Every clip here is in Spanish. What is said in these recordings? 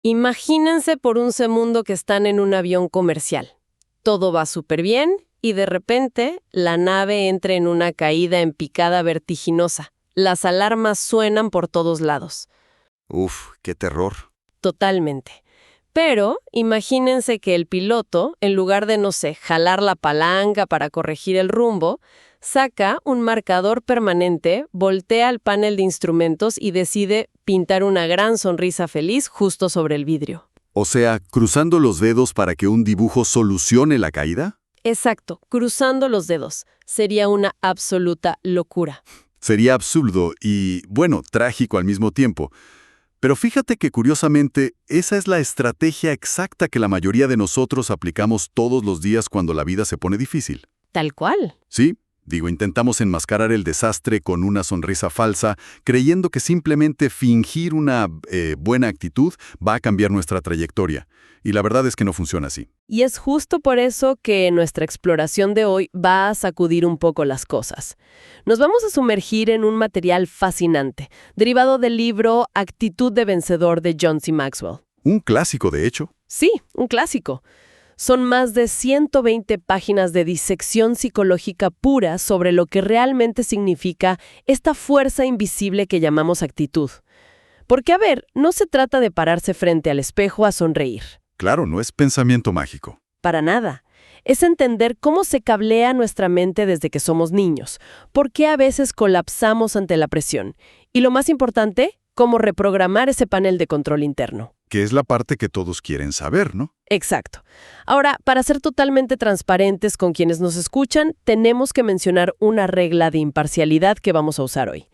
Imagínense por un segundo que están en un avión comercial. Todo va súper bien y de repente la nave entra en una caída en picada vertiginosa. Las alarmas suenan por todos lados. Uf, qué terror. Totalmente. Pero imagínense que el piloto, en lugar de, no sé, jalar la palanca para corregir el rumbo, saca un marcador permanente, voltea el panel de instrumentos y decide pintar una gran sonrisa feliz justo sobre el vidrio. O sea, cruzando los dedos para que un dibujo solucione la caída. Exacto, cruzando los dedos. Sería una absoluta locura. Sería absurdo y, bueno, trágico al mismo tiempo. Pero fíjate que curiosamente, esa es la estrategia exacta que la mayoría de nosotros aplicamos todos los días cuando la vida se pone difícil. Tal cual. Sí, intentamos enmascarar el desastre con una sonrisa falsa, creyendo que simplemente fingir una buena actitud va a cambiar nuestra trayectoria. Y la verdad es que no funciona así. Y es justo por eso que nuestra exploración de hoy va a sacudir un poco las cosas. Nos vamos a sumergir en un material fascinante, derivado del libro Actitud de Vencedor de John C. Maxwell. Un clásico, de hecho. Sí, un clásico. Son más de 120 páginas de disección psicológica pura sobre lo que realmente significa esta fuerza invisible que llamamos actitud. Porque, a ver, no se trata de pararse frente al espejo a sonreír. Claro, no es pensamiento mágico. Para nada. Es entender cómo se cablea nuestra mente desde que somos niños, por qué a veces colapsamos ante la presión y, lo más importante, cómo reprogramar ese panel de control interno. Que es la parte que todos quieren saber, ¿no? Exacto. Ahora, para ser totalmente transparentes con quienes nos escuchan, tenemos que mencionar una regla de imparcialidad que vamos a usar hoy.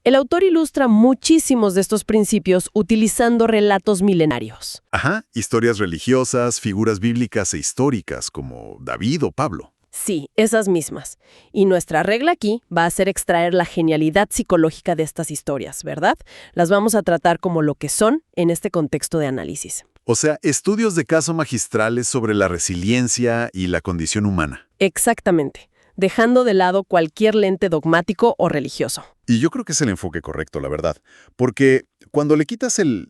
El autor ilustra muchísimos de estos principios utilizando relatos milenarios. Ajá, historias religiosas, figuras bíblicas e históricas como David o Pablo. Sí, esas mismas. Y nuestra regla aquí va a ser extraer la genialidad psicológica de estas historias, ¿verdad? Las vamos a tratar como lo que son en este contexto de análisis. O sea, estudios de caso magistrales sobre la resiliencia y la condición humana. Exactamente, dejando de lado cualquier lente dogmático o religioso. Y yo creo que es el enfoque correcto, la verdad. Porque cuando le quitas el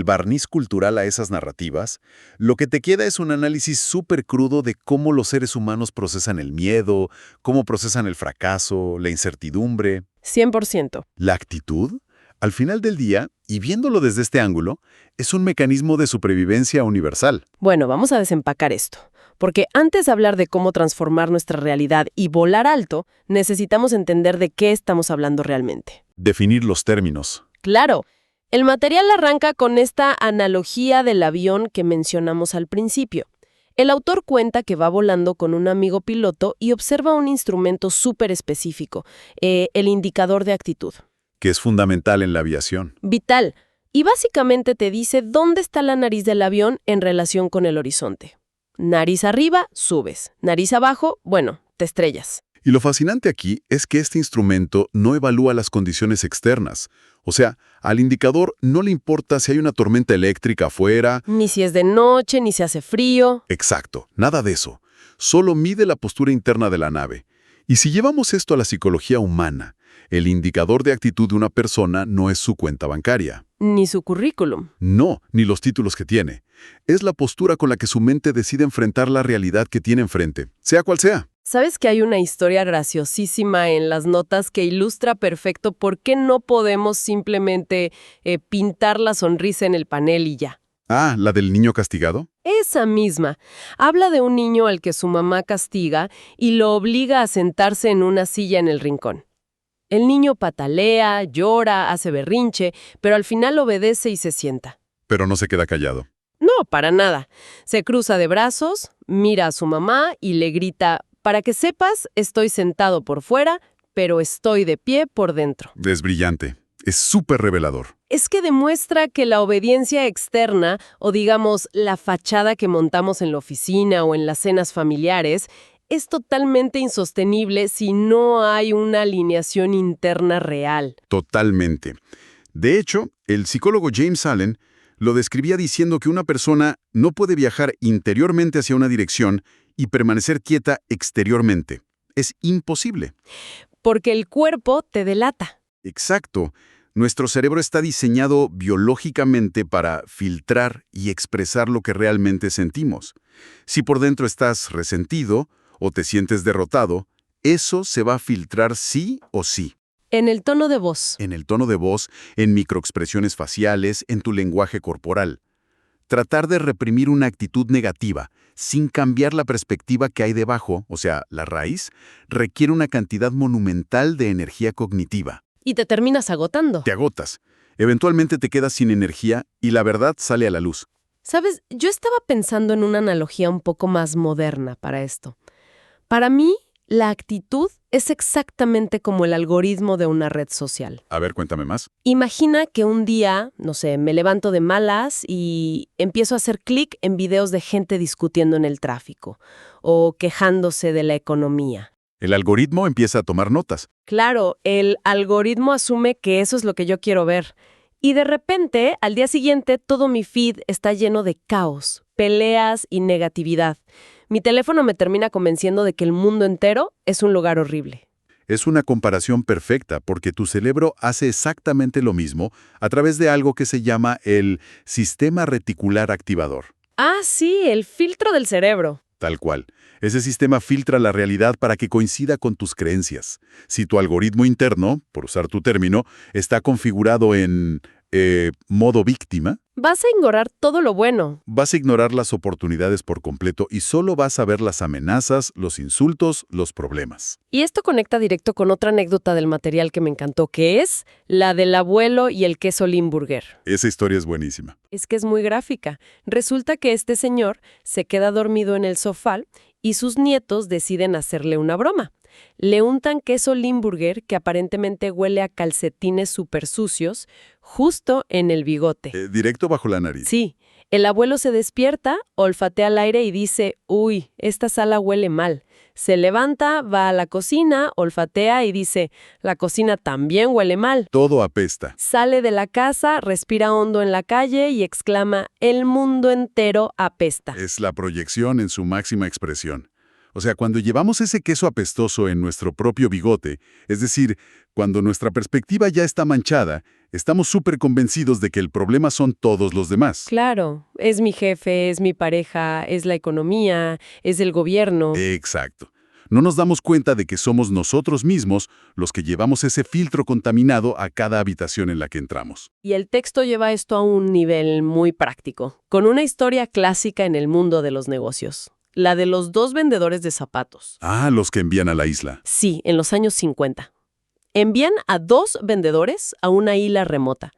barniz cultural a esas narrativas, lo que te queda es un análisis súper crudo de cómo los seres humanos procesan el miedo, cómo procesan el fracaso, la incertidumbre. 100%. La actitud, al final del día, y viéndolo desde este ángulo, es un mecanismo de supervivencia universal. Bueno, vamos a desempacar esto. Porque antes de hablar de cómo transformar nuestra realidad y volar alto, necesitamos entender de qué estamos hablando realmente. Definir los términos. Claro, el material arranca con esta analogía del avión que mencionamos al principio. El autor cuenta que va volando con un amigo piloto y observa un instrumento súper específico, el indicador de actitud. Que es fundamental en la aviación. Vital. Y básicamente te dice dónde está la nariz del avión en relación con el horizonte. Nariz arriba, subes. Nariz abajo, bueno, te estrellas. Y lo fascinante aquí es que este instrumento no evalúa las condiciones externas. O sea, al indicador no le importa si hay una tormenta eléctrica afuera. Ni si es de noche, ni si hace frío. Exacto, nada de eso. Solo mide la postura interna de la nave. Y si llevamos esto a la psicología humana, el indicador de actitud de una persona no es su cuenta bancaria. Ni su currículum. No, ni los títulos que tiene. Es la postura con la que su mente decide enfrentar la realidad que tiene enfrente, sea cual sea. ¿Sabes que hay una historia graciosísima en las notas que ilustra perfecto por qué no podemos simplemente pintar la sonrisa en el panel y ya? Ah, ¿la del niño castigado? Esa misma. Habla de un niño al que su mamá castiga y lo obliga a sentarse en una silla en el rincón. El niño patalea, llora, hace berrinche, pero al final obedece y se sienta. Pero no se queda callado. No, para nada. Se cruza de brazos, mira a su mamá y le grita: «Para que sepas, estoy sentado por fuera, pero estoy de pie por dentro». Es brillante. Es súper revelador. Es que demuestra que la obediencia externa, o digamos, la fachada que montamos en la oficina o en las cenas familiares, es totalmente insostenible si no hay una alineación interna real. Totalmente. De hecho, el psicólogo James Allen lo describía diciendo que una persona no puede viajar interiormente hacia una dirección y permanecer quieta exteriormente. Es imposible. Porque el cuerpo te delata. Exacto. Nuestro cerebro está diseñado biológicamente para filtrar y expresar lo que realmente sentimos. Si por dentro estás resentido o te sientes derrotado, eso se va a filtrar sí o sí. En el tono de voz. En el tono de voz, en microexpresiones faciales, en tu lenguaje corporal. Tratar de reprimir una actitud negativa, sin cambiar la perspectiva que hay debajo, o sea, la raíz, requiere una cantidad monumental de energía cognitiva. Y te terminas agotando. Te agotas. Eventualmente te quedas sin energía y la verdad sale a la luz. ¿Sabes? Yo estaba pensando en una analogía un poco más moderna para esto. Para mí, la actitud es exactamente como el algoritmo de una red social. A ver, cuéntame más. Imagina que un día, no sé, me levanto de malas y empiezo a hacer clic en videos de gente discutiendo en el tráfico o quejándose de la economía. El algoritmo empieza a tomar notas. Claro, el algoritmo asume que eso es lo que yo quiero ver. Y de repente, al día siguiente, todo mi feed está lleno de caos, peleas y negatividad. Mi teléfono me termina convenciendo de que el mundo entero es un lugar horrible. Es una comparación perfecta porque tu cerebro hace exactamente lo mismo a través de algo que se llama el sistema reticular activador. Ah, sí, el filtro del cerebro. Tal cual. Ese sistema filtra la realidad para que coincida con tus creencias. Si tu algoritmo interno, por usar tu término, está configurado en modo víctima, Vas a ignorar todo lo bueno. vas a ignorar las oportunidades por completo y solo vas a ver las amenazas, los insultos, los problemas. Y esto conecta directo con otra anécdota del material que me encantó, que es la del abuelo y el queso Limburger. Esa historia es buenísima. Es que es muy gráfica. Resulta que este señor se queda dormido en el sofá y sus nietos deciden hacerle una broma. Le untan queso Limburger, que aparentemente huele a calcetines súper sucios, justo en el bigote. Directo bajo la nariz. Sí, el abuelo se despierta, olfatea el aire y dice, uy, esta sala huele mal. Se levanta, va a la cocina, olfatea y dice, la cocina también huele mal. Todo apesta. Sale de la casa, respira hondo en la calle y exclama, el mundo entero apesta. Es la proyección en su máxima expresión. O sea, cuando llevamos ese queso apestoso en nuestro propio bigote, es decir, cuando nuestra perspectiva ya está manchada, estamos súper convencidos de que el problema son todos los demás. Claro, es mi jefe, es mi pareja, es la economía, es el gobierno. Exacto. No nos damos cuenta de que somos nosotros mismos los que llevamos ese filtro contaminado a cada habitación en la que entramos. Y el texto lleva esto a un nivel muy práctico, con una historia clásica en el mundo de los negocios. La de los dos vendedores de zapatos. Ah, los que envían a la isla. Sí, en los años 50. Envían a dos vendedores a una isla remota.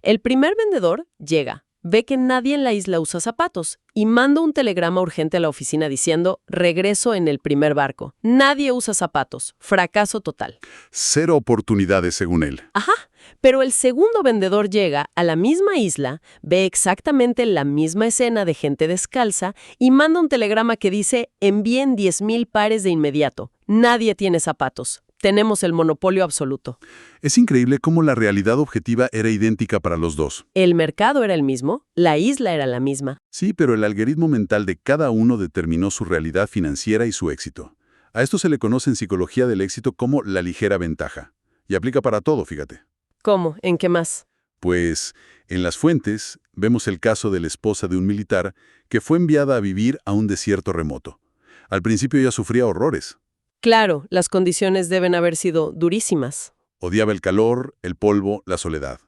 El primer vendedor llega, ve que nadie en la isla usa zapatos y manda un telegrama urgente a la oficina diciendo, regreso en el primer barco. Nadie usa zapatos. Fracaso total. 0 oportunidades según él. Ajá. Pero el segundo vendedor llega a la misma isla, ve exactamente la misma escena de gente descalza y manda un telegrama que dice, envíen 10,000 pares de inmediato. Nadie tiene zapatos. Tenemos el monopolio absoluto. Es increíble cómo la realidad objetiva era idéntica para los dos. El mercado era el mismo, la isla era la misma. Sí, pero el algoritmo mental de cada uno determinó su realidad financiera y su éxito. A esto se le conoce en psicología del éxito como la ligera ventaja. Y aplica para todo, fíjate. ¿Cómo? ¿En qué más? Pues, en las fuentes, vemos el caso de la esposa de un militar que fue enviada a vivir a un desierto remoto. Al principio ella sufría horrores. Claro, las condiciones deben haber sido durísimas. Odiaba el calor, el polvo, la soledad.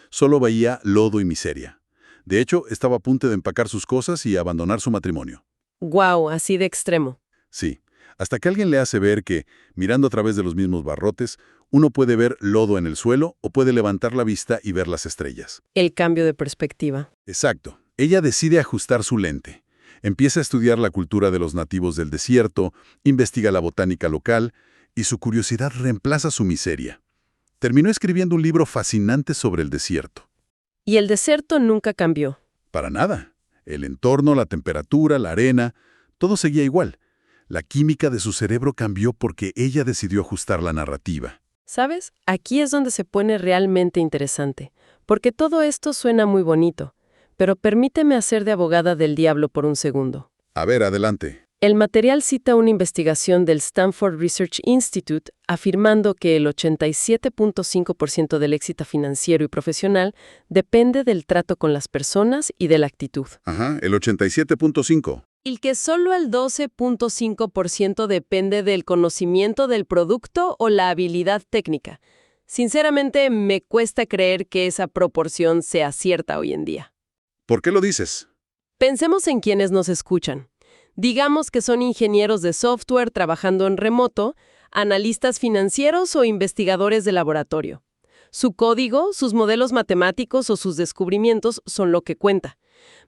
Solo veía lodo y miseria. De hecho, estaba a punto de empacar sus cosas y abandonar su matrimonio. Guau, así de extremo. Sí, hasta que alguien le hace ver que, mirando a través de los mismos barrotes, uno puede ver lodo en el suelo o puede levantar la vista y ver las estrellas. El cambio de perspectiva. Exacto. Ella decide ajustar su lente. Empieza a estudiar la cultura de los nativos del desierto, investiga la botánica local y su curiosidad reemplaza su miseria. Terminó escribiendo un libro fascinante sobre el desierto. Y el desierto nunca cambió. Para nada. El entorno, la temperatura, la arena, todo seguía igual. La química de su cerebro cambió porque ella decidió ajustar la narrativa. ¿Sabes? Aquí es donde se pone realmente interesante, porque todo esto suena muy bonito, pero permíteme hacer de abogada del diablo por un segundo. A ver, adelante. El material cita una investigación del Stanford Research Institute afirmando que el 87.5% del éxito financiero y profesional depende del trato con las personas y de la actitud. Ajá, el 87.5. Y que solo el 12.5% depende del conocimiento del producto o la habilidad técnica. Sinceramente, me cuesta creer que esa proporción sea cierta hoy en día. ¿Por qué lo dices? Pensemos en quienes nos escuchan. Digamos que son ingenieros de software trabajando en remoto, analistas financieros o investigadores de laboratorio. Su código, sus modelos matemáticos o sus descubrimientos son lo que cuenta.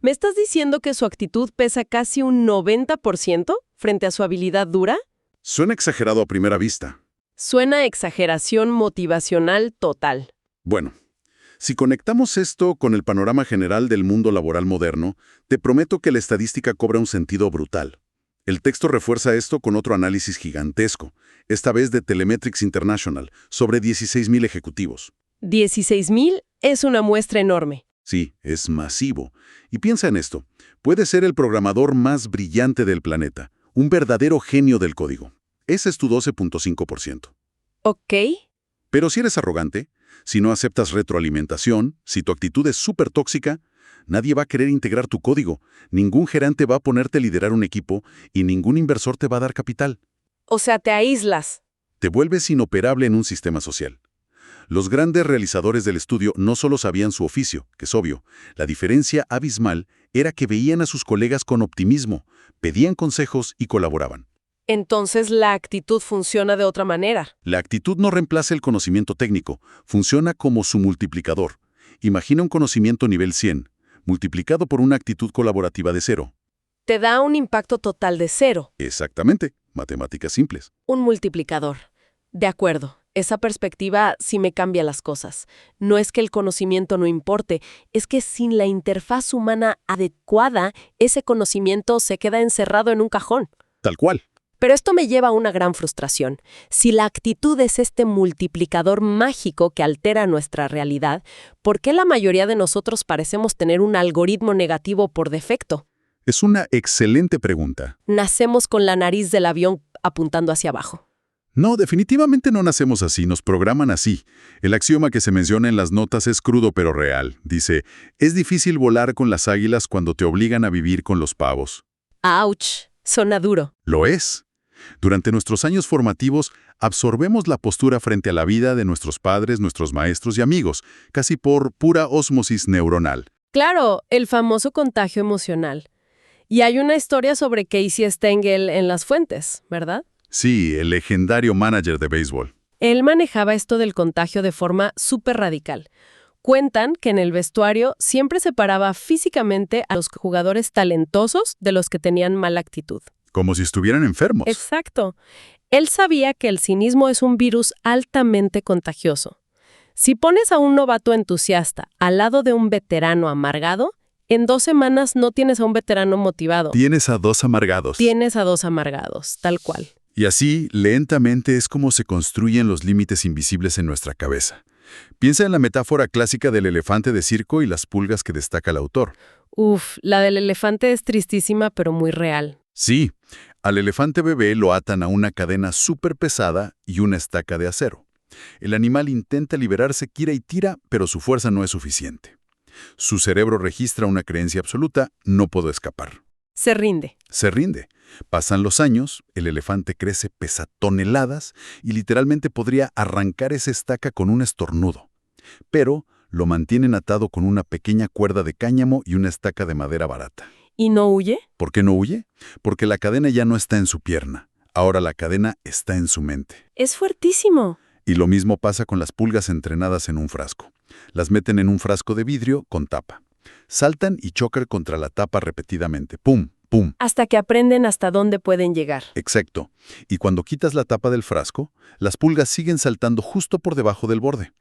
¿Me estás diciendo que su actitud pesa casi un 90% frente a su habilidad dura? Suena exagerado a primera vista. Suena a exageración motivacional total. Bueno, si conectamos esto con el panorama general del mundo laboral moderno, te prometo que la estadística cobra un sentido brutal. El texto refuerza esto con otro análisis gigantesco, esta vez de Telemetrics International, sobre 16.000 ejecutivos. 16.000 es una muestra enorme. Sí, es masivo. Y piensa en esto, puede ser el programador más brillante del planeta, un verdadero genio del código. Ese es tu 12.5%. Ok. Pero si eres arrogante, si no aceptas retroalimentación, si tu actitud es súper tóxica, nadie va a querer integrar tu código, ningún gerente va a ponerte a liderar un equipo y ningún inversor te va a dar capital. O sea, te aíslas. Te vuelves inoperable en un sistema social. Los grandes realizadores del estudio no solo sabían su oficio, que es obvio, la diferencia abismal era que veían a sus colegas con optimismo, pedían consejos y colaboraban. Entonces la actitud funciona de otra manera. La actitud no reemplaza el conocimiento técnico, funciona como su multiplicador. Imagina un conocimiento nivel 100, multiplicado por una actitud colaborativa de 0. Te da un impacto total de 0. Exactamente, matemáticas simples. Un multiplicador. De acuerdo, esa perspectiva sí me cambia las cosas. No es que el conocimiento no importe, es que sin la interfaz humana adecuada, ese conocimiento se queda encerrado en un cajón. Tal cual. Pero esto me lleva a una gran frustración. Si la actitud es este multiplicador mágico que altera nuestra realidad, ¿por qué la mayoría de nosotros parecemos tener un algoritmo negativo por defecto? Es una excelente pregunta. Nacemos con la nariz del avión apuntando hacia abajo. No, definitivamente no nacemos así, nos programan así. El axioma que se menciona en las notas es crudo pero real. Dice, es difícil volar con las águilas cuando te obligan a vivir con los pavos. ¡Auch! Suena duro. Lo es. Durante nuestros años formativos, absorbemos la postura frente a la vida de nuestros padres, nuestros maestros y amigos, casi por pura ósmosis neuronal. Claro, el famoso contagio emocional. Y hay una historia sobre Casey Stengel en Las Fuentes, ¿verdad? Sí, el legendario manager de béisbol. Él manejaba esto del contagio de forma súper radical. Cuentan que en el vestuario siempre separaba físicamente a los jugadores talentosos de los que tenían mala actitud. Como si estuvieran enfermos. Exacto. Él sabía que el cinismo es un virus altamente contagioso. Si pones a un novato entusiasta al lado de un veterano amargado, en 2 semanas no tienes a un veterano motivado. Tienes a 2 amargados. Tienes a 2 amargados, tal cual. Y así, lentamente, es como se construyen los límites invisibles en nuestra cabeza. Piensa en la metáfora clásica del elefante de circo y las pulgas que destaca el autor. Uf, la del elefante es tristísima, pero muy real. Sí, al elefante bebé lo atan a una cadena súper pesada y una estaca de acero. El animal intenta liberarse, gira y tira, pero su fuerza no es suficiente. Su cerebro registra una creencia absoluta, no puedo escapar. Se rinde. Se rinde. Pasan los años, el elefante crece, pesa toneladas y literalmente podría arrancar esa estaca con un estornudo. Pero lo mantienen atado con una pequeña cuerda de cáñamo y una estaca de madera barata. ¿Y no huye? ¿Por qué no huye? Porque la cadena ya no está en su pierna. Ahora la cadena está en su mente. Es fuertísimo. Y lo mismo pasa con las pulgas entrenadas en un frasco. Las meten en un frasco de vidrio con tapa. Saltan y chocan contra la tapa repetidamente. ¡Pum! ¡Pum! Hasta que aprenden hasta dónde pueden llegar. Exacto. Y cuando quitas la tapa del frasco, las pulgas siguen saltando justo por debajo del borde.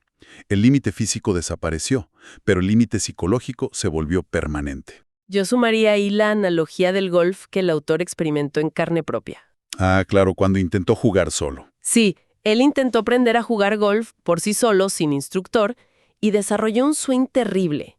El límite físico desapareció, pero el límite psicológico se volvió permanente. Yo sumaría ahí la analogía del golf que el autor experimentó en carne propia. Ah, claro, cuando intentó jugar solo. Sí, él intentó aprender a jugar golf por sí solo, sin instructor, y desarrolló un swing terrible.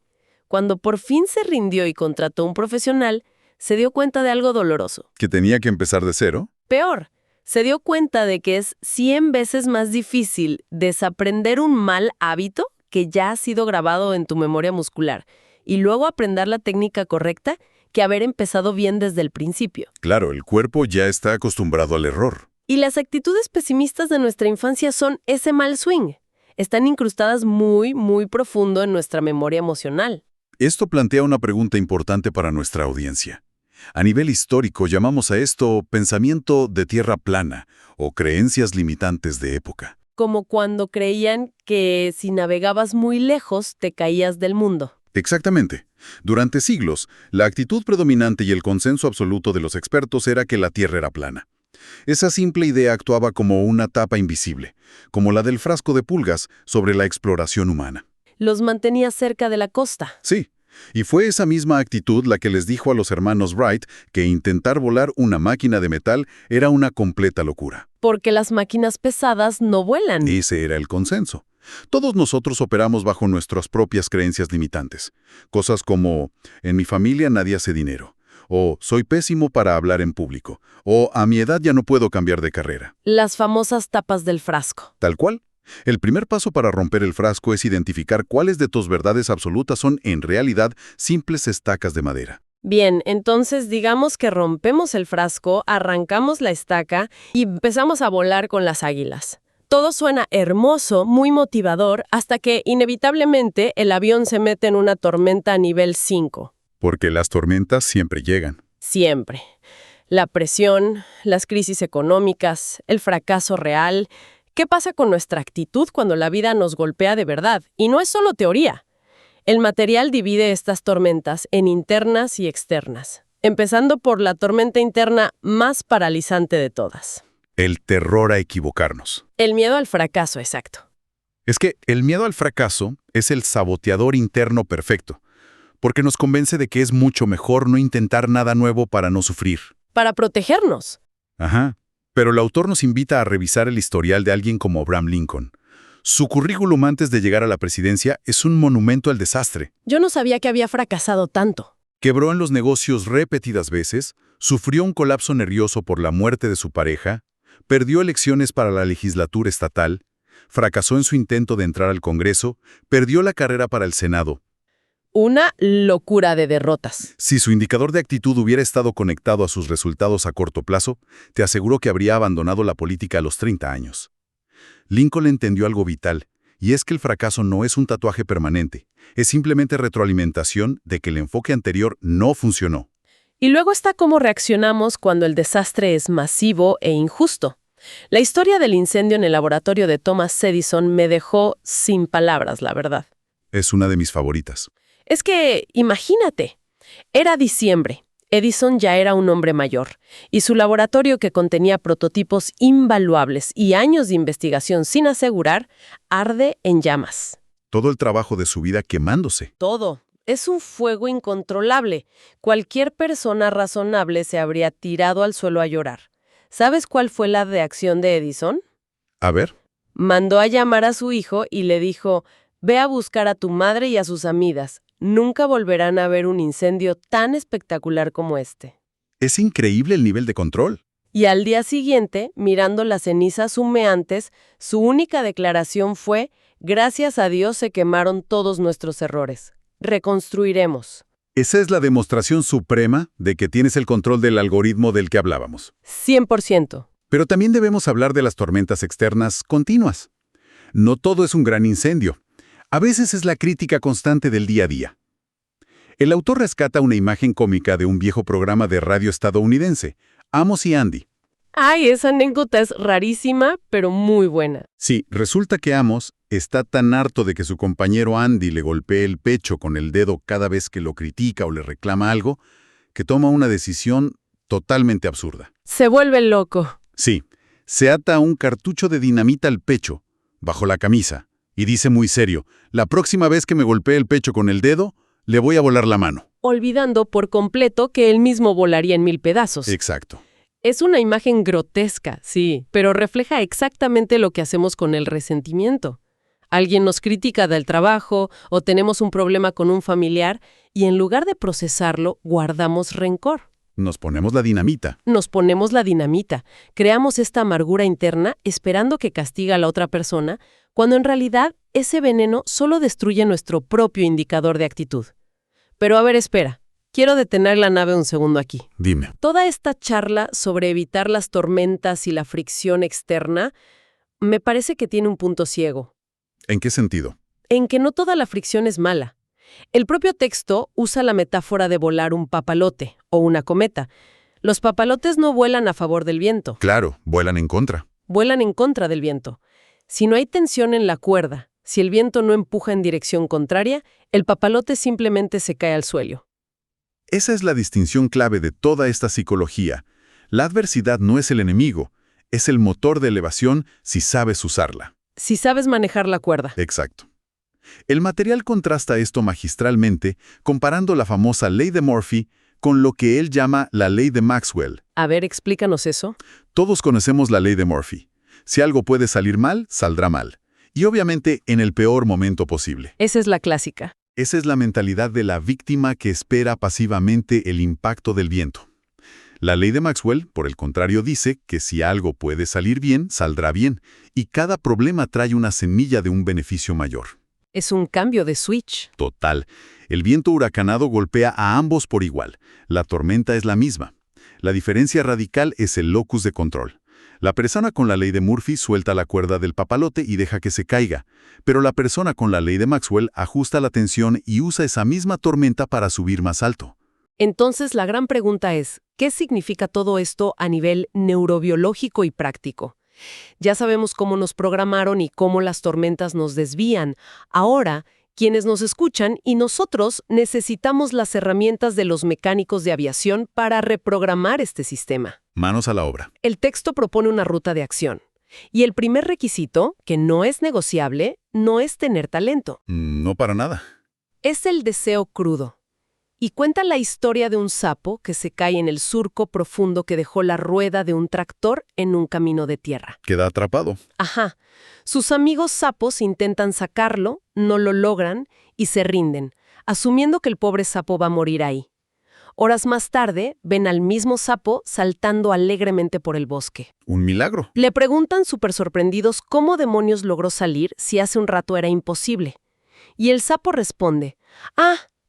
Cuando por fin se rindió y contrató a un profesional, se dio cuenta de algo doloroso. ¿Que tenía que empezar de cero? Peor, se dio cuenta de que es 100 veces más difícil desaprender un mal hábito que ya ha sido grabado en tu memoria muscular y luego aprender la técnica correcta que haber empezado bien desde el principio. Claro, el cuerpo ya está acostumbrado al error. Y las actitudes pesimistas de nuestra infancia son ese mal swing. Están incrustadas muy, muy profundo en nuestra memoria emocional. Esto plantea una pregunta importante para nuestra audiencia. A nivel histórico llamamos a esto pensamiento de tierra plana o creencias limitantes de época. Como cuando creían que si navegabas muy lejos te caías del mundo. Exactamente. Durante siglos, la actitud predominante y el consenso absoluto de los expertos era que la Tierra era plana. Esa simple idea actuaba como una tapa invisible, como la del frasco de pulgas sobre la exploración humana. Los mantenía cerca de la costa. Sí, y fue esa misma actitud la que les dijo a los hermanos Wright que intentar volar una máquina de metal era una completa locura. Porque las máquinas pesadas no vuelan. Ese era el consenso. Todos nosotros operamos bajo nuestras propias creencias limitantes. Cosas como, en mi familia nadie hace dinero, o soy pésimo para hablar en público, o a mi edad ya no puedo cambiar de carrera. Las famosas tapas del frasco. Tal cual. El primer paso para romper el frasco es identificar cuáles de tus verdades absolutas son en realidad simples estacas de madera. Bien, entonces digamos que rompemos el frasco, arrancamos la estaca y empezamos a volar con las águilas. Todo suena hermoso, muy motivador, hasta que inevitablemente el avión se mete en una tormenta a nivel 5. Porque las tormentas siempre llegan. Siempre. La presión, las crisis económicas, el fracaso real. ¿Qué pasa con nuestra actitud cuando la vida nos golpea de verdad? Y no es solo teoría. El material divide estas tormentas en internas y externas, empezando por la tormenta interna más paralizante de todas. El terror a equivocarnos. El miedo al fracaso, exacto. Es que el miedo al fracaso es el saboteador interno perfecto, porque nos convence de que es mucho mejor no intentar nada nuevo para no sufrir. Para protegernos. Ajá. Pero el autor nos invita a revisar el historial de alguien como Abraham Lincoln. Su currículum antes de llegar a la presidencia es un monumento al desastre. Yo no sabía que había fracasado tanto. Quebró en los negocios repetidas veces, sufrió un colapso nervioso por la muerte de su pareja, perdió elecciones para la legislatura estatal, fracasó en su intento de entrar al Congreso, perdió la carrera para el Senado. Una locura de derrotas. Si su indicador de actitud hubiera estado conectado a sus resultados a corto plazo, te aseguro que habría abandonado la política a los 30 años. Lincoln entendió algo vital, y es que el fracaso no es un tatuaje permanente, es simplemente retroalimentación de que el enfoque anterior no funcionó. Y luego está cómo reaccionamos cuando el desastre es masivo e injusto. La historia del incendio en el laboratorio de Thomas Edison me dejó sin palabras, la verdad. Es una de mis favoritas. Es que, imagínate, era diciembre. Edison ya era un hombre mayor, y su laboratorio, que contenía prototipos invaluables y años de investigación sin asegurar, arde en llamas. Todo el trabajo de su vida quemándose. Todo. Es un fuego incontrolable. Cualquier persona razonable se habría tirado al suelo a llorar. ¿Sabes cuál fue la reacción de Edison? A ver. Mandó a llamar a su hijo y le dijo: «Ve a buscar a tu madre y a sus amigas. Nunca volverán a ver un incendio tan espectacular como este». Es increíble el nivel de control. Y al día siguiente, mirando las cenizas humeantes, su única declaración fue: «Gracias a Dios se quemaron todos nuestros errores. Reconstruiremos». Esa es la demostración suprema de que tienes el control del algoritmo del que hablábamos. 100%. Pero también debemos hablar de las tormentas externas continuas. No todo es un gran incendio. A veces es la crítica constante del día a día. El autor rescata una imagen cómica de un viejo programa de radio estadounidense, Amos y Andy. Ay, esa anécdota es rarísima, pero muy buena. Sí, resulta que Amos está tan harto de que su compañero Andy le golpee el pecho con el dedo cada vez que lo critica o le reclama algo, que toma una decisión totalmente absurda. Se vuelve loco. Sí, se ata un cartucho de dinamita al pecho, bajo la camisa, y dice muy serio: «La próxima vez que me golpee el pecho con el dedo, le voy a volar la mano». Olvidando por completo que él mismo volaría en 1000 pedazos. Exacto. Es una imagen grotesca, sí, pero refleja exactamente lo que hacemos con el resentimiento. Alguien nos critica del trabajo o tenemos un problema con un familiar y en lugar de procesarlo, guardamos rencor. Nos ponemos la dinamita. Nos ponemos la dinamita, creamos esta amargura interna esperando que castigue a la otra persona, cuando en realidad ese veneno solo destruye nuestro propio indicador de actitud. Pero a ver, espera, quiero detener la nave un segundo aquí. Dime. Toda esta charla sobre evitar las tormentas y la fricción externa me parece que tiene un punto ciego, ¿En qué sentido? en que no toda la fricción es mala. El propio texto usa la metáfora de volar un papalote o una cometa. Los papalotes no vuelan a favor del viento, Claro, vuelan en contra. vuelan en contra del viento. Si no hay tensión en la cuerda, si el viento no empuja en dirección contraria, el papalote simplemente se cae al suelo. Esa es la distinción clave de toda esta psicología. La adversidad no es el enemigo, es el motor de elevación si sabes usarla. Si sabes manejar la cuerda. Exacto. El material contrasta esto magistralmente comparando la famosa ley de Murphy con lo que él llama la ley de Maxwell. A ver, explícanos eso. Todos conocemos la ley de Murphy. Si algo puede salir mal, saldrá mal. Y obviamente en el peor momento posible. Esa es la clásica. Esa es la mentalidad de la víctima que espera pasivamente el impacto del viento. La ley de Maxwell, por el contrario, dice que si algo puede salir bien, saldrá bien, y cada problema trae una semilla de un beneficio mayor. Es un cambio de switch. Total. El viento huracanado golpea a ambos por igual. La tormenta es la misma. La diferencia radical es el locus de control. La persona con la ley de Murphy suelta la cuerda del papalote y deja que se caiga, pero la persona con la ley de Maxwell ajusta la tensión y usa esa misma tormenta para subir más alto. Entonces, la gran pregunta es, ¿qué significa todo esto a nivel neurobiológico y práctico? Ya sabemos cómo nos programaron y cómo las tormentas nos desvían. Ahora, quienes nos escuchan y nosotros necesitamos las herramientas de los mecánicos de aviación para reprogramar este sistema. Manos a la obra. El texto propone una ruta de acción. Y el primer requisito, que no es negociable, no es tener talento. No para nada. Es el deseo crudo. Y cuenta la historia de un sapo que se cae en el surco profundo que dejó la rueda de un tractor en un camino de tierra. Queda atrapado. Ajá. Sus amigos sapos intentan sacarlo, no lo logran y se rinden, asumiendo que el pobre sapo va a morir ahí. Horas más tarde, ven al mismo sapo saltando alegremente por el bosque. Un milagro. Le preguntan súper sorprendidos cómo demonios logró salir si hace un rato era imposible. Y el sapo responde,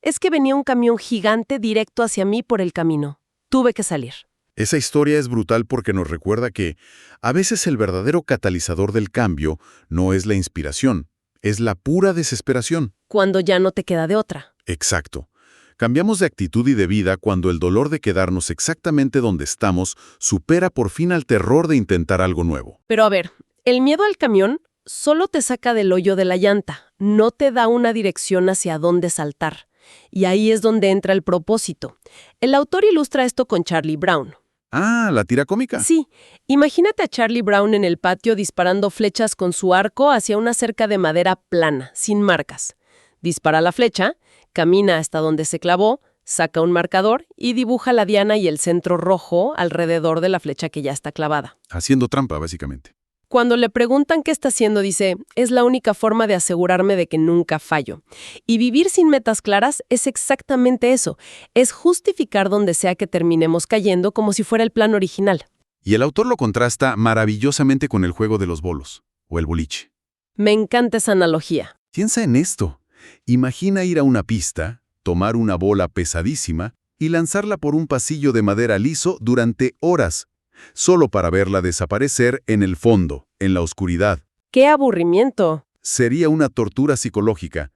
es que venía un camión gigante directo hacia mí por el camino. Tuve que salir. Esa historia es brutal porque nos recuerda que a veces el verdadero catalizador del cambio no es la inspiración, es la pura desesperación. Cuando ya no te queda de otra. Exacto. Cambiamos de actitud y de vida cuando el dolor de quedarnos exactamente donde estamos supera por fin al terror de intentar algo nuevo. Pero a ver, el miedo al camión solo te saca del hoyo de la llanta, no te da una dirección hacia dónde saltar. Y ahí es donde entra el propósito. El autor ilustra esto con Charlie Brown. Ah, ¿la tira cómica? Sí, imagínate a Charlie Brown en el patio disparando flechas con su arco hacia una cerca de madera plana, sin marcas. Dispara la flecha, camina hasta donde se clavó, saca un marcador y dibuja la diana y el centro rojo alrededor de la flecha que ya está clavada. Haciendo trampa, básicamente. Cuando le preguntan qué está haciendo, dice, es la única forma de asegurarme de que nunca fallo. Y vivir sin metas claras es exactamente eso, es justificar donde sea que terminemos cayendo como si fuera el plan original. Y el autor lo contrasta maravillosamente con el juego de los bolos, o el boliche. Me encanta esa analogía. Piensa en esto. Imagina ir a una pista, tomar una bola pesadísima y lanzarla por un pasillo de madera liso durante horas, solo para verla desaparecer en el fondo, en la oscuridad. ¡Qué aburrimiento! Sería una tortura psicológica,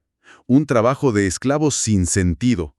un trabajo de esclavos sin sentido.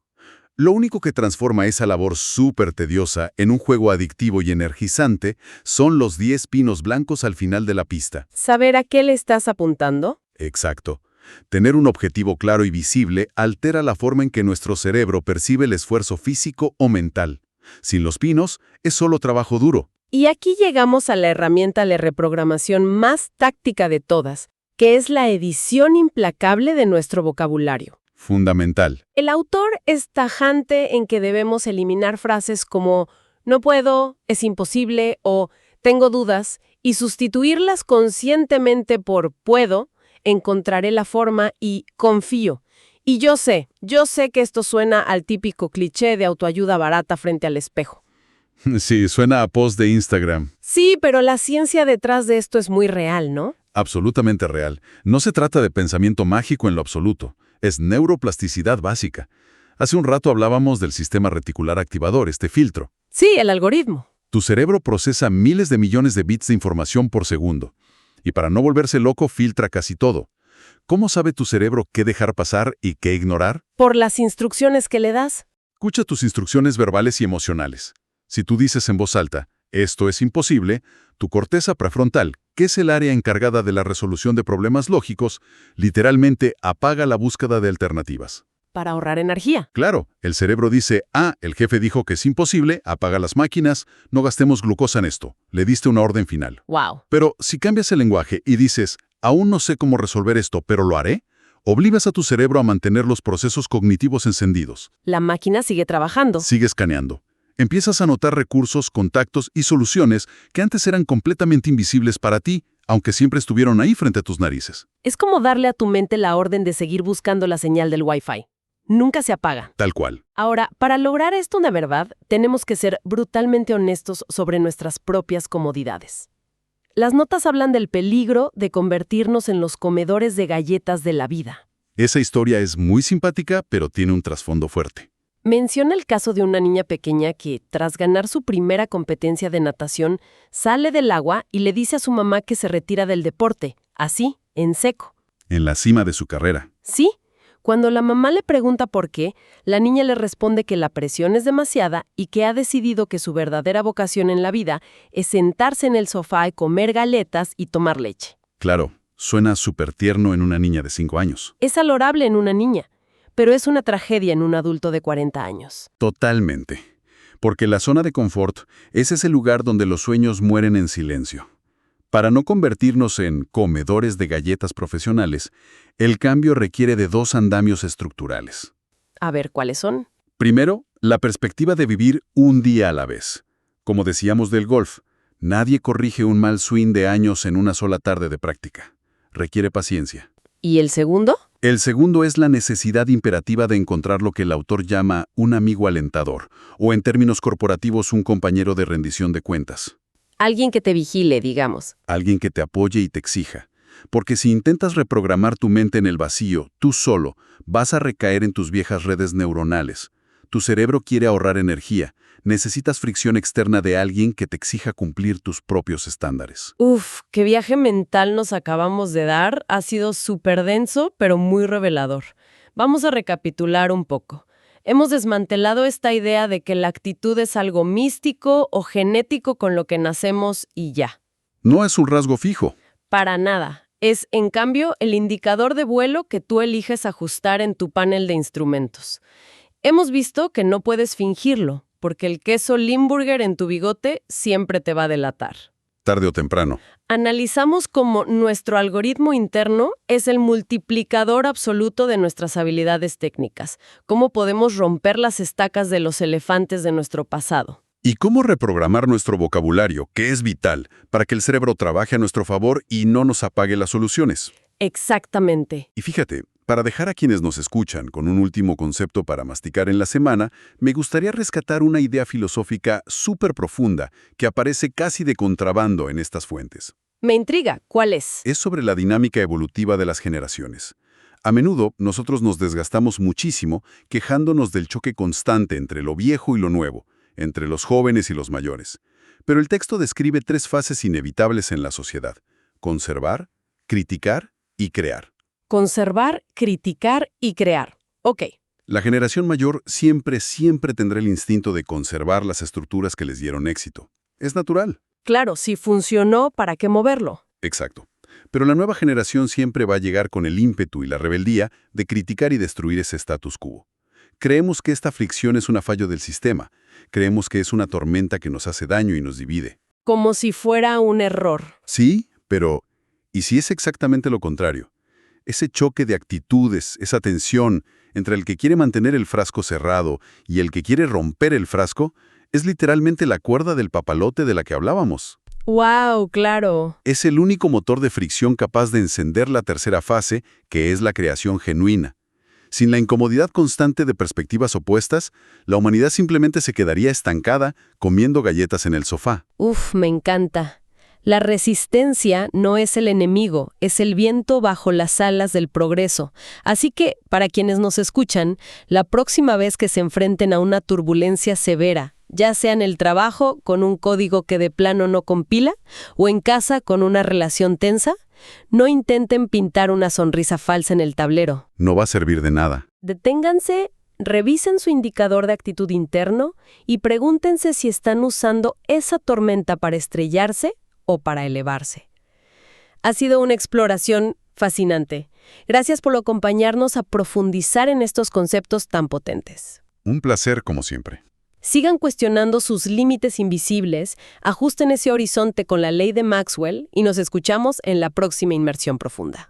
Lo único que transforma esa labor súper tediosa en un juego adictivo y energizante son los 10 pinos blancos al final de la pista. ¿Saber a qué le estás apuntando? Exacto. Tener un objetivo claro y visible altera la forma en que nuestro cerebro percibe el esfuerzo físico o mental. Sin los pinos, es solo trabajo duro. Y aquí llegamos a la herramienta de reprogramación más táctica de todas, que es la edición implacable de nuestro vocabulario. Fundamental. El autor es tajante en que debemos eliminar frases como no puedo, es imposible o tengo dudas y sustituirlas conscientemente por puedo, encontraré la forma y confío. Y yo sé que esto suena al típico cliché de autoayuda barata frente al espejo. Sí, suena a post de Instagram. Sí, pero la ciencia detrás de esto es muy real, ¿no? Absolutamente real. No se trata de pensamiento mágico en lo absoluto. Es neuroplasticidad básica. Hace un rato hablábamos del sistema reticular activador, este filtro. Sí, el algoritmo. Tu cerebro procesa miles de millones de bits de información por segundo. Y para no volverse loco, filtra casi todo. ¿Cómo sabe tu cerebro qué dejar pasar y qué ignorar? Por las instrucciones que le das. Escucha tus instrucciones verbales y emocionales. Si tú dices en voz alta, esto es imposible, tu corteza prefrontal, que es el área encargada de la resolución de problemas lógicos, literalmente apaga la búsqueda de alternativas. Para ahorrar energía. Claro, el cerebro dice, el jefe dijo que es imposible, apaga las máquinas, no gastemos glucosa en esto. Le diste una orden final. Wow. Pero si cambias el lenguaje y dices, aún no sé cómo resolver esto, pero lo haré, obligas a tu cerebro a mantener los procesos cognitivos encendidos. La máquina sigue trabajando. Sigue escaneando. Empiezas a notar recursos, contactos y soluciones que antes eran completamente invisibles para ti, aunque siempre estuvieron ahí frente a tus narices. Es como darle a tu mente la orden de seguir buscando la señal del Wi-Fi. Nunca se apaga. Tal cual. Ahora, para lograr esto de verdad, tenemos que ser brutalmente honestos sobre nuestras propias comodidades. Las notas hablan del peligro de convertirnos en los comedores de galletas de la vida. Esa historia es muy simpática, pero tiene un trasfondo fuerte. Menciona el caso de una niña pequeña que, tras ganar su primera competencia de natación, sale del agua y le dice a su mamá que se retira del deporte, así, en seco. En la cima de su carrera. Sí. Cuando la mamá le pregunta por qué, la niña le responde que la presión es demasiada y que ha decidido que su verdadera vocación en la vida es sentarse en el sofá y comer galetas y tomar leche. Claro, suena súper tierno en una niña de 5 años. Es adorable en una niña, pero es una tragedia en un adulto de 40 años. Totalmente. Porque la zona de confort es ese lugar donde los sueños mueren en silencio. Para no convertirnos en comedores de galletas profesionales, el cambio requiere de 2 andamios estructurales. A ver, ¿cuáles son? Primero, la perspectiva de vivir un día a la vez. Como decíamos del golf, nadie corrige un mal swing de años en una sola tarde de práctica. Requiere paciencia. ¿Y el segundo? El segundo es la necesidad imperativa de encontrar lo que el autor llama un amigo alentador, o en términos corporativos un compañero de rendición de cuentas. Alguien que te vigile, digamos. Alguien que te apoye y te exija. Porque si intentas reprogramar tu mente en el vacío, tú solo, vas a recaer en tus viejas redes neuronales. Tu cerebro quiere ahorrar energía. Necesitas fricción externa de alguien que te exija cumplir tus propios estándares. Uf, qué viaje mental nos acabamos de dar. Ha sido súper denso, pero muy revelador. Vamos a recapitular un poco. Hemos desmantelado esta idea de que la actitud es algo místico o genético con lo que nacemos y ya. No es un rasgo fijo. Para nada. Es, en cambio, el indicador de vuelo que tú eliges ajustar en tu panel de instrumentos. Hemos visto que no puedes fingirlo, porque el queso Limburger en tu bigote siempre te va a delatar. Tarde o temprano. Analizamos cómo nuestro algoritmo interno es el multiplicador absoluto de nuestras habilidades técnicas, cómo podemos romper las estacas de los elefantes de nuestro pasado. ¿Y cómo reprogramar nuestro vocabulario, que es vital, para que el cerebro trabaje a nuestro favor y no nos apague las soluciones? Exactamente. Y fíjate, para dejar a quienes nos escuchan con un último concepto para masticar en la semana, me gustaría rescatar una idea filosófica súper profunda que aparece casi de contrabando en estas fuentes. Me intriga, ¿cuál es? Es sobre la dinámica evolutiva de las generaciones. A menudo, nosotros nos desgastamos muchísimo quejándonos del choque constante entre lo viejo y lo nuevo, entre los jóvenes y los mayores. Pero el texto describe 3 fases inevitables en la sociedad: conservar, criticar y crear. Conservar, criticar y crear. Ok. La generación mayor siempre tendrá el instinto de conservar las estructuras que les dieron éxito. Es natural. Claro, si funcionó, ¿para qué moverlo? Exacto. Pero la nueva generación siempre va a llegar con el ímpetu y la rebeldía de criticar y destruir ese status quo. Creemos que esta fricción es un fallo del sistema. Creemos que es una tormenta que nos hace daño y nos divide. Como si fuera un error. Sí, pero ¿y si es exactamente lo contrario? Ese choque de actitudes, esa tensión entre el que quiere mantener el frasco cerrado y el que quiere romper el frasco, es literalmente la cuerda del papalote de la que hablábamos. ¡Wow! Claro. Es el único motor de fricción capaz de encender la tercera fase, que es la creación genuina. Sin la incomodidad constante de perspectivas opuestas, la humanidad simplemente se quedaría estancada comiendo galletas en el sofá. Uf, me encanta. La resistencia no es el enemigo, es el viento bajo las alas del progreso. Así que, para quienes nos escuchan, la próxima vez que se enfrenten a una turbulencia severa, ya sea en el trabajo con un código que de plano no compila, o en casa con una relación tensa, no intenten pintar una sonrisa falsa en el tablero. No va a servir de nada. Deténganse, revisen su indicador de actitud interno y pregúntense si están usando esa tormenta para estrellarse o para elevarse. Ha sido una exploración fascinante. Gracias por acompañarnos a profundizar en estos conceptos tan potentes. Un placer, como siempre. Sigan cuestionando sus límites invisibles, ajusten ese horizonte con la ley de Maxwell y nos escuchamos en la próxima Inmersión Profunda.